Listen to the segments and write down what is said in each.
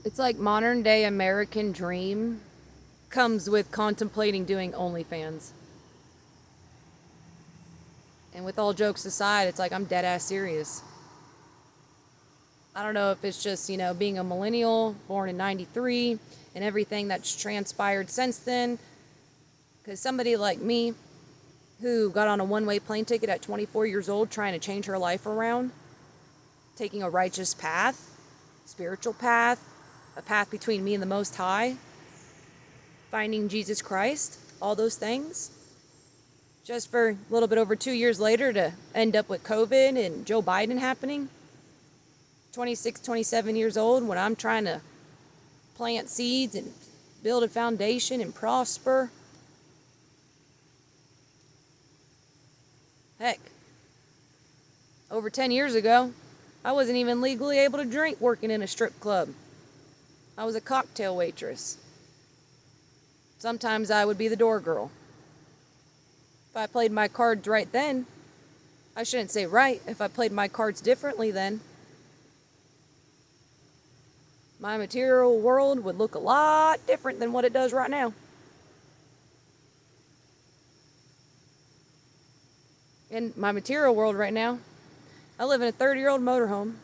It's like modern day American dream comes with contemplating doing OnlyFans. And with all jokes aside, it's like I'm dead ass serious. I don't know if it's just, being a millennial born in 93 and everything that's transpired since then. Because somebody like me who got on a one-way plane ticket at 24 years old trying to change her life around, taking a righteous path, spiritual path, a path between me and the Most High, finding Jesus Christ, all those things, just for a little bit over 2 years later to end up with COVID and Joe Biden happening. 26, 27 years old when I'm trying to plant seeds and build a foundation and prosper. Heck, over 10 years ago, I wasn't even legally able to drink working in a strip club. I was a cocktail waitress. Sometimes I would be the door girl. If I played my cards right then, I shouldn't say right, if I played my cards differently then, my material world would look a lot different than what it does right now. In my material world right now, I live in a 30-year-old motorhome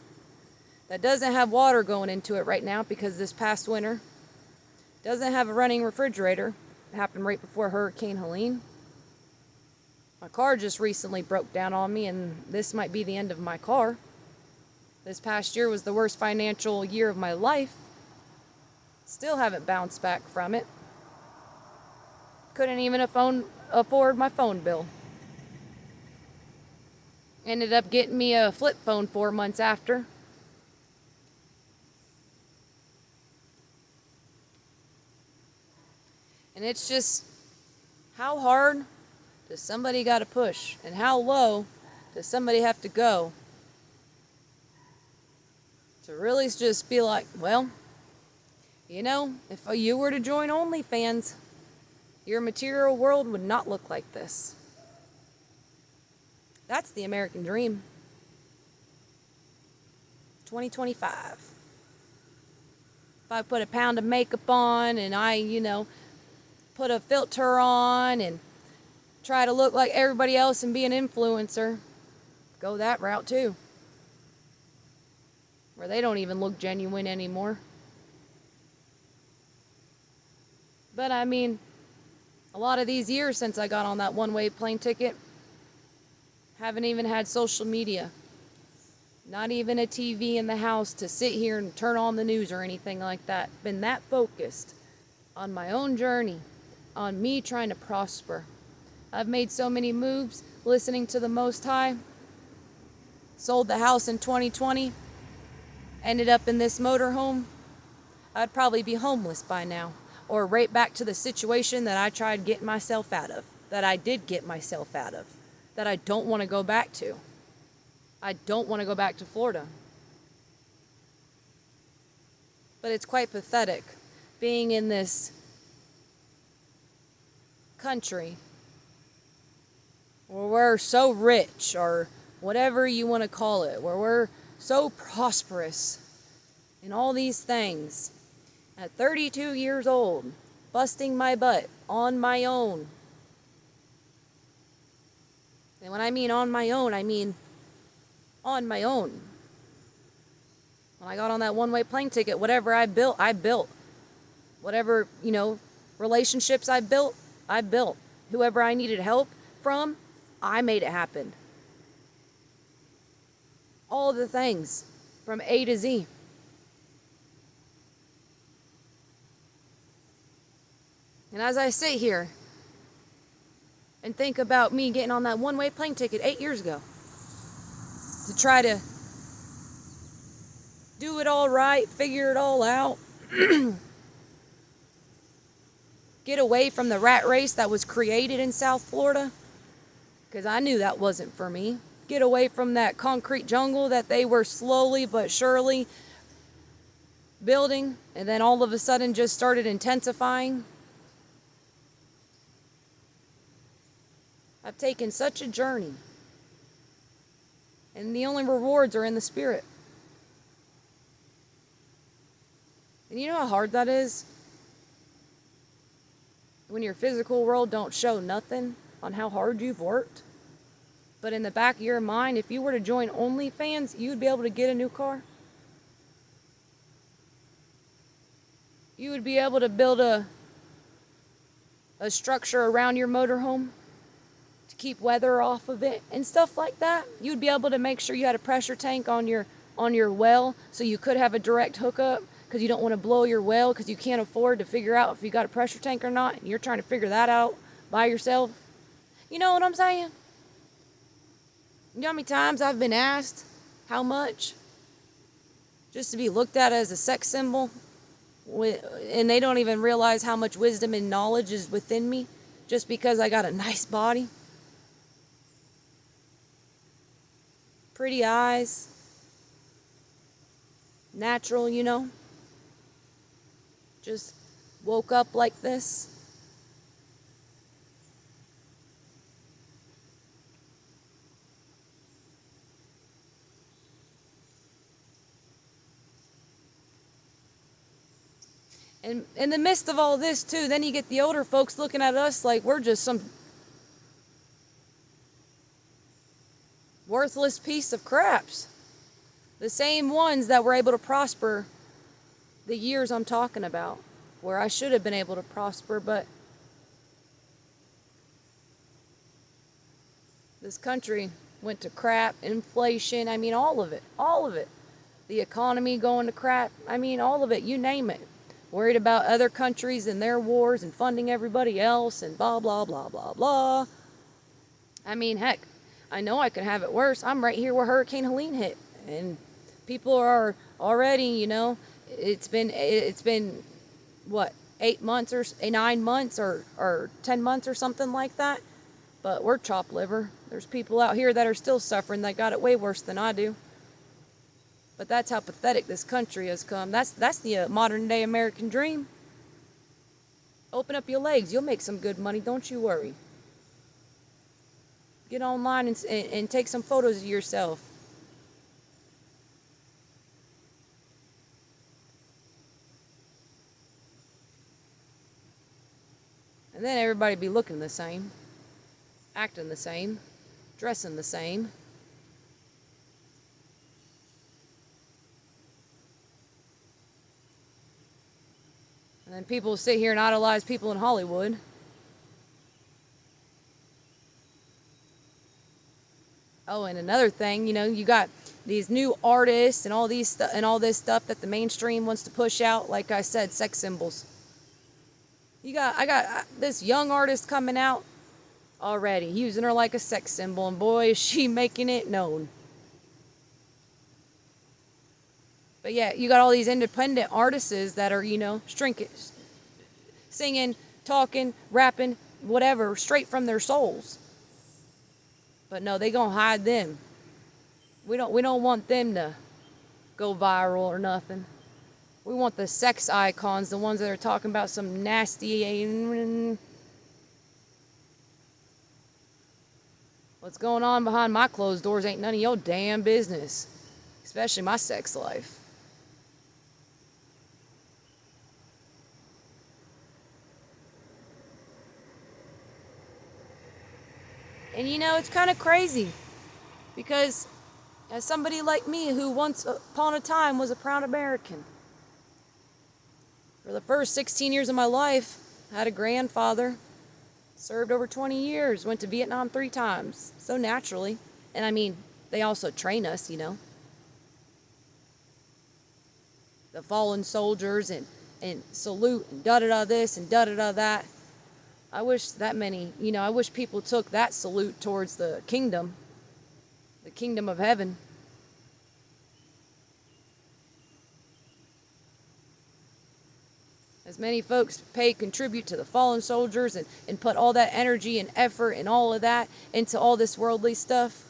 that doesn't have water going into it right now because this past winter doesn't have a running refrigerator. It happened right before Hurricane Helene. My car just recently broke down on me, and this might be the end of my car. This past year was the worst financial year of my life. Still haven't bounced back from it. Couldn't even afford my phone bill. Ended up getting me a flip phone 4 months after. And it's just, how hard does somebody got to push? And how low does somebody have to go to really just be like, well, if you were to join OnlyFans, your material world would not look like this. That's the American dream. 2025. If I put a pound of makeup on and I, put a filter on and try to look like everybody else and be an influencer, go that route too. Where they don't even look genuine anymore. But I mean, a lot of these years since I got on that one-way plane ticket, haven't even had social media. Not even a TV in the house to sit here and turn on the news or anything like that. Been that focused on my own journey, on me trying to prosper. I've made so many moves listening to the Most High. Sold the house in 2020. Ended up in this motorhome. I'd probably be homeless by now. Or right back to the situation that I tried getting myself out of. That I did get myself out of. That I don't want to go back to. I don't want to go back to Florida. But it's quite pathetic being in this country where we're so rich, or whatever you want to call it, where we're so prosperous in all these things. At 32 years old, busting my butt on my own. And when I mean on my own, I mean on my own. When I got on that one-way plane ticket, whatever I built, I built. Whatever, relationships I built, I built. Whoever I needed help from, I made it happen. All the things from A to Z. And as I sit here and think about me getting on that one-way plane ticket 8 years ago to try to do it all right, figure it all out, get away from the rat race that was created in South Florida, because I knew that wasn't for me. Get away from that concrete jungle that they were slowly but surely building, and then all of a sudden just started intensifying. I've taken such a journey, and the only rewards are in the spirit. And you know how hard that is? When your physical world don't show nothing on how hard you've worked. But in the back of your mind, if you were to join OnlyFans, you'd be able to get a new car. You would be able to build a structure around your motorhome to keep weather off of it and stuff like that. You'd be able to make sure you had a pressure tank on your well, so you could have a direct hookup, because you don't want to blow your well because you can't afford to figure out if you got a pressure tank or not, and you're trying to figure that out by yourself. You know what I'm saying? You know how many times I've been asked how much just to be looked at as a sex symbol, and they don't even realize how much wisdom and knowledge is within me just because I got a nice body, pretty eyes, natural, you know, just woke up like this. And in the midst of all this too, then you get the older folks looking at us like we're just some worthless piece of craps. The same ones that were able to prosper the years I'm talking about, where I should have been able to prosper, but this country went to crap, inflation, I mean, all of it, all of it. The economy going to crap, I mean, all of it, you name it. Worried about other countries and their wars and funding everybody else and blah, blah, blah, blah, blah. I mean, heck, I know I could have it worse. I'm right here where Hurricane Helene hit, and people are already, you know, it's been what, 8 months or 9 months or 10 months or something like that. But we're chopped liver. There's people out here that are still suffering that got it way worse than I do. But that's how pathetic this country has come. That's the modern day American dream. Open up your legs. You'll make some good money. Don't you worry. Get online and take some photos of yourself. And then everybody be looking the same, acting the same, dressing the same. And then people sit here and idolize people in Hollywood. Oh, and another thing, you know, you got these new artists and all this stuff that the mainstream wants to push out. Like I said, sex symbols. I got this young artist coming out already, using her like a sex symbol, and boy, is she making it known. But yeah, you got all these independent artists that are, you know, singing, talking, rapping, whatever, straight from their souls. But no, they gonna hide them. We don't want them to go viral or nothing. We want the sex icons, the ones that are talking about some nasty. What's going on behind my closed doors ain't none of your damn business, especially my sex life. And you know, it's kind of crazy because as somebody like me who once upon a time was a proud American, for the first 16 years of my life, I had a grandfather, served over 20 years, went to Vietnam 3 times, so naturally. And I mean, they also train us, you know, the fallen soldiers and salute and da-da-da this and da-da-da that. I wish that many, you know, I wish people took that salute towards the kingdom of heaven. As many folks contribute to the fallen soldiers and put all that energy and effort and all of that into all this worldly stuff.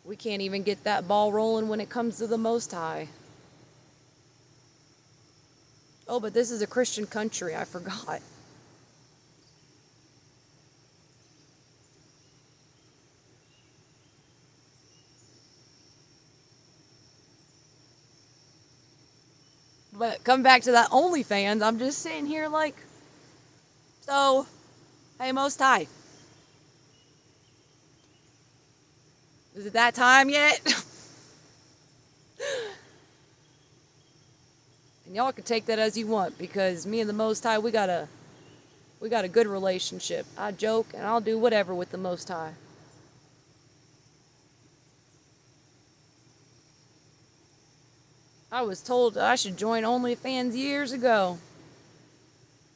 We can't even get that ball rolling when it comes to the Most High. Oh, but this is a Christian country, I forgot. But come back to that OnlyFans, I'm just sitting here like, so, hey, Most High, is it that time yet? And y'all can take that as you want, because me and the Most High, we got a good relationship. I joke and I'll do whatever with the Most High. I was told I should join OnlyFans years ago.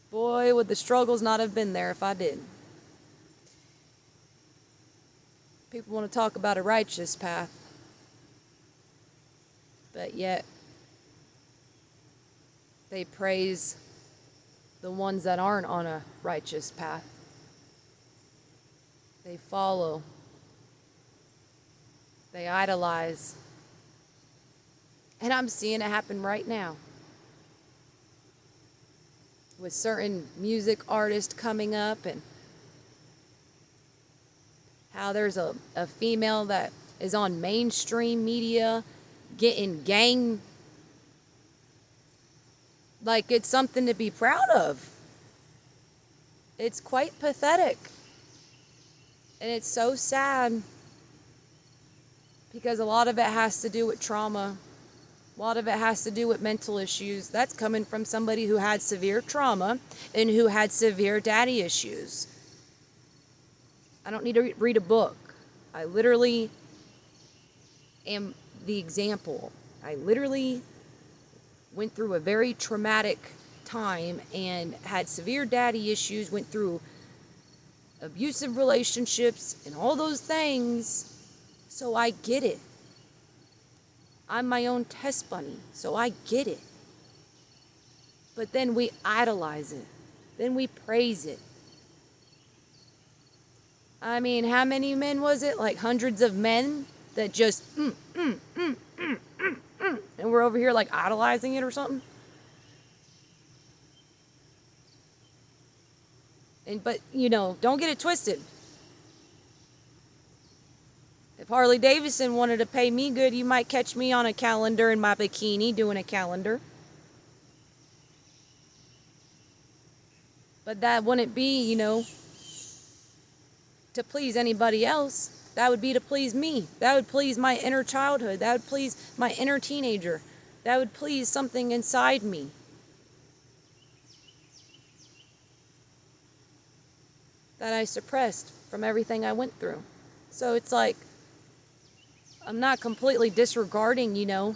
Boy, would the struggles not have been there if I did. People want to talk about a righteous path, but yet they praise the ones that aren't on a righteous path. They follow. They idolize. And I'm seeing it happen right now. With certain music artists coming up, and how there's a female that is on mainstream media getting gang, like it's something to be proud of. It's quite pathetic. And it's so sad, because a lot of it has to do with trauma. A lot of it has to do with mental issues. That's coming from somebody who had severe trauma and who had severe daddy issues. I don't need to read a book. I literally am the example. I literally went through a very traumatic time and had severe daddy issues, went through abusive relationships and all those things. So I get it. I'm my own test bunny, so I get it. But then we idolize it. Then we praise it. I mean, how many men was it? Like hundreds of men that just, and we're over here like idolizing it or something? But, don't get it twisted. If Harley Davidson wanted to pay me good, you might catch me on a calendar in my bikini doing a calendar. But that wouldn't be, to please anybody else. That would be to please me. That would please my inner childhood. That would please my inner teenager. That would please something inside me. That I suppressed from everything I went through. So it's like, I'm not completely disregarding,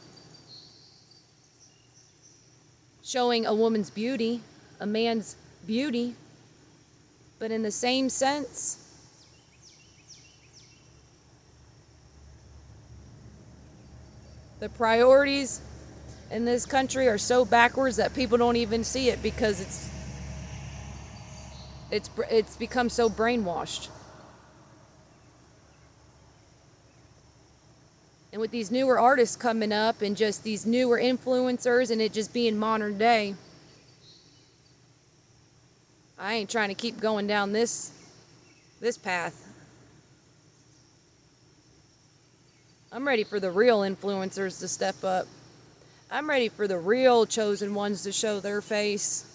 showing a woman's beauty, a man's beauty, but in the same sense, the priorities in this country are so backwards that people don't even see it, because it's become so brainwashed. And with these newer artists coming up and just these newer influencers and it just being modern day, I ain't trying to keep going down this path. I'm ready for the real influencers to step up. I'm ready for the real chosen ones to show their face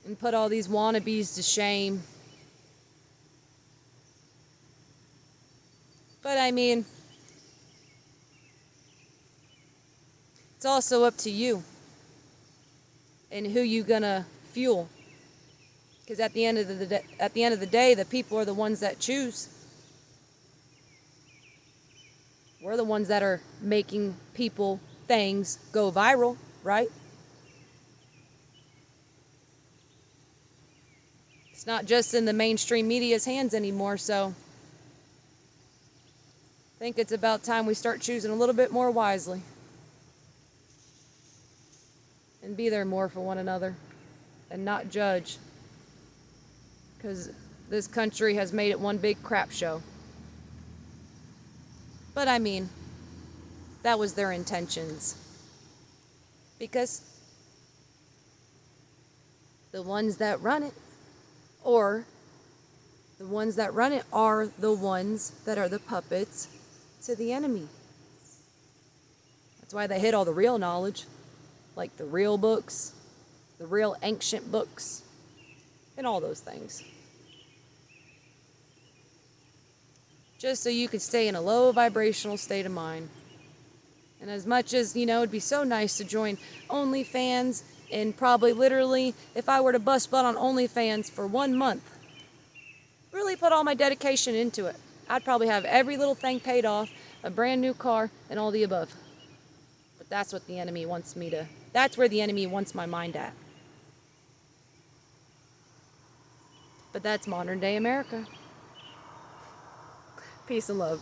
and put all these wannabes to shame. But I mean, it's also up to you and who you gonna fuel. Because at the end of the day, the people are the ones that choose. We're the ones that are making people, things go viral, right? It's not just in the mainstream media's hands anymore, so I think it's about time we start choosing a little bit more wisely and be there more for one another and not judge, because this country has made it one big crap show. But I mean, that was their intentions, because the ones that run it are the ones that are the puppets to the enemy. That's why they hid all the real knowledge, like the real books, the real ancient books, and all those things. Just so you could stay in a low vibrational state of mind. And as much as, it'd be so nice to join OnlyFans, and probably literally, if I were to bust butt on OnlyFans for 1 month, really put all my dedication into it, I'd probably have every little thing paid off, a brand new car, and all the above. But that's what the enemy wants me to, that's where the enemy wants my mind at. But that's modern day America. Peace and love.